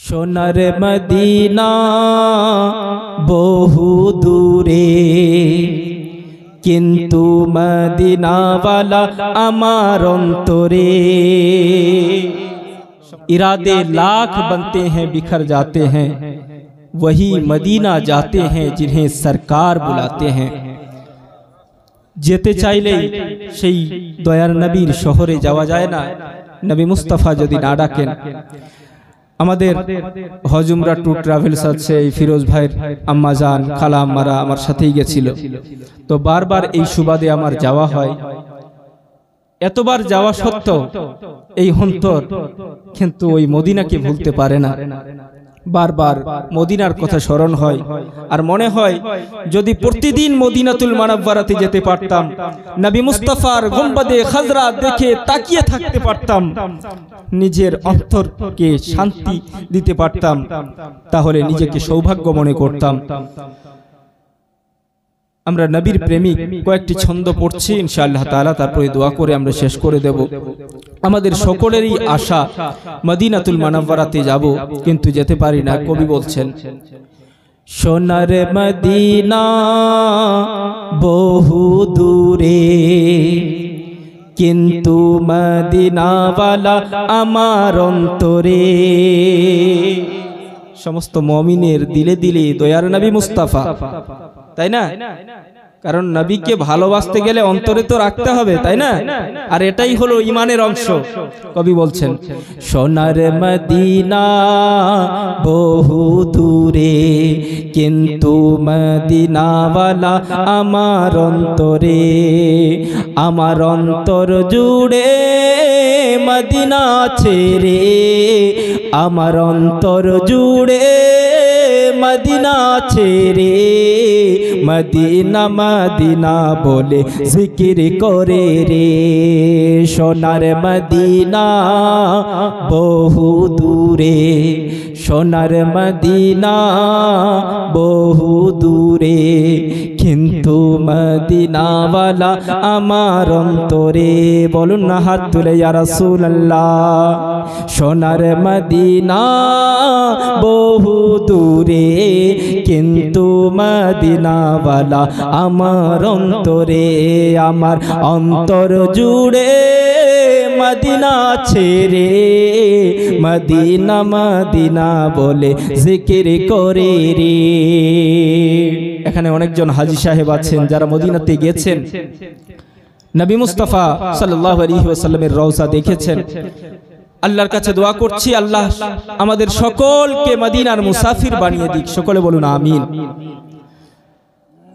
সোনার মদিনা বহু দূরে, কিন্তু মদিনাওয়ালা আমার অন্তরে। इरादे लाख बनते हैं बिखर जाते हैं, वही मदीना जाते हैं जिन्हें सरकार बुलाते हैं। যেতে চাইলেই সেই দয়ার নবীর শহরে যাওয়া যায় না, নবী মুস্তাফা যদি না ডাকেন। আমাদের হজুমরা ট্যুর ট্রাভেলস আছে, ফিরোজ ভাইয়ের আম্মা জান খালা আম্মারা আমার সাথেই গেছিল, তো বারবার এই সুবাদে আমার যাওয়া হয়। এতবার যাওয়া সত্ত্বেও এই অন্তর কিন্তু ওই মদিনাকে ভুলতে পারে না। বারবার মদিনার কথা স্মরণ হয়, আর মনে হয় যদি প্রতিদিন মদিনাতুল মুনাওয়ারাতে যেতে পারতাম, নবী মুস্তাফার গম্বদে খাজরা দেখে তাকিয়ে থাকতে পারতাম, নিজের অন্তরকে শান্তি দিতে পারতাম, তাহলে নিজেকে সৌভাগ্য মনে করতাম। আমরা নবীর প্রেমিক কয়েকটি ছন্দ পড়ছি ইনশাআল্লাহ তাআলা, তারপরে দোয়া করে আমরা শেষ করে দেব। আমাদের সকলেরই আশা মদিনাতুল মুনাওয়ারাতে যাব, কিন্তু যেতে পারি না। কবি বলছেন, সোনার মদিনা বহু দূরে, কিন্তু মদিনাওয়ালা আমার অন্তরে। সমস্ত মুমিনের দিলে দিলে দয়ার নবী মুস্তাফা, তাই না? কারণ নবীকে ভালোবাসতে গেলে অন্তরে তো রাখতে হবে, তাই না? আর এটাই হলো ঈমানের অংশ। কবি বলছেন, সোনার মদিনা বহু দূরে, কিন্তু মদিনাওয়ালা আমার অন্তরে। আমার অন্তর জুড়ে মদিনা ছেড়ে, আমার অন্তর জুড়ে মদিনা ছেড়ে, মদিনা মদিনা বলে জিকির করে রে। সোনার মদিনা বহু দূরে, সোনার মদিনা বহু দূরে, কিন্তু মদিনাওয়ালা আমার অন্তরে। বলুন না হাত তুলে ইয়া রাসূলুল্লাহ। সোনার মদিনা বহু দূরে, কিন্তু মদিনাওয়ালা আমার অন্তরে। আমার অন্তর জুড়ে মদিনা ছেড়ে, মদিনা মদিনা বলে জিকির করে রে। এখানে অনেকজন হাজী সাহেব আছেন যারা মদিনাতে গেছেন, নবী মুস্তাফা সাল্লাল্লাহু আলাইহি ওয়াসাল্লামের রওজা দেখেছেন। আল্লাহর কাছে দোয়া করছি, আল্লাহ আমাদের সকলকে মদিনার মুসাফির বানিয়ে দিক। সকলে বলুন আমিন।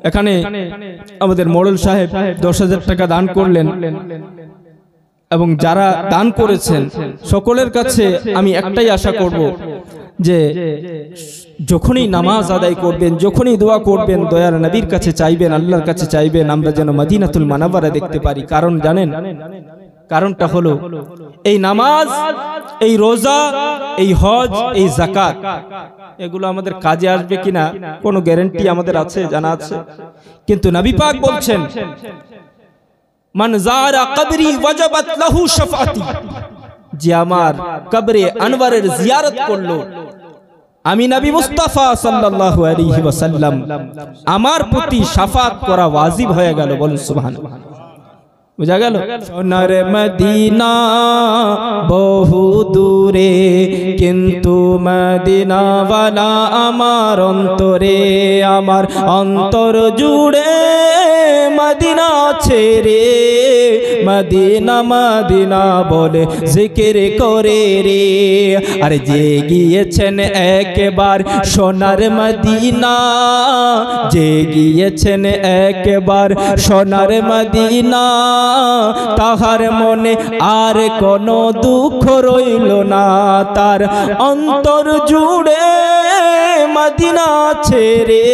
এখানে আমাদের মোড়ল সাহেব 10,000 টাকা দান করলেন, এবং যারা দান করেছেন সকলের কাছে আমি একটাই আশা করব যে যখনই নামাজ আদায় করবেন, যখনই দোয়া করবেন, দয়ার নবীর কাছে চাইবেন, আল্লাহর কাছে চাইবেন আমরা যেন মদিনাতুল মুনাওয়ারা দেখতে পারি। কারণ জানেন, কারণটা হলো এই নামাজ, এই রোজা, এই হজ, এই যাকাত, এগুলো আমাদের কাজে আসবে কিনা কোনো গ্যারান্টি আমাদের আছে? জানা আছে। কিন্তু নবী পাক বলছেন, মান যারা কবরি ওয়াজাবাত লাহু শাফাআতি, যে আমার কবরে আনওয়ারের জিয়ারত করলো, আমি নবী মুস্তাফা সাল্লাল্লাহু আলাইহি ওয়াসাল্লাম আমার প্রতি শাফাত করা ওয়াজিব হয়ে গেল। বলুন সুবহানাল্লাহ। বুঝা গেল? সোনার মদিনা বহু দূরে, কিন্তু মদিনাওয়ালা আমার অন্তরে। আমার অন্তর জুড়ে মদিনা ছেড়ে, মদিনা মদিনা বলে জিকির করে রে। আর যে গিয়েছেন একবার সোনার মদিনা, যে গিয়েছেন একবার সোনার মদিনা, তাহার মনে আর কোনো দুঃখ রইল না। তার অন্তর জুড়ে মদিনা ছেড়ে,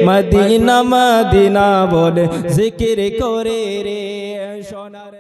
মদিনা মদিনা বলে জিকির করে রে। সোনার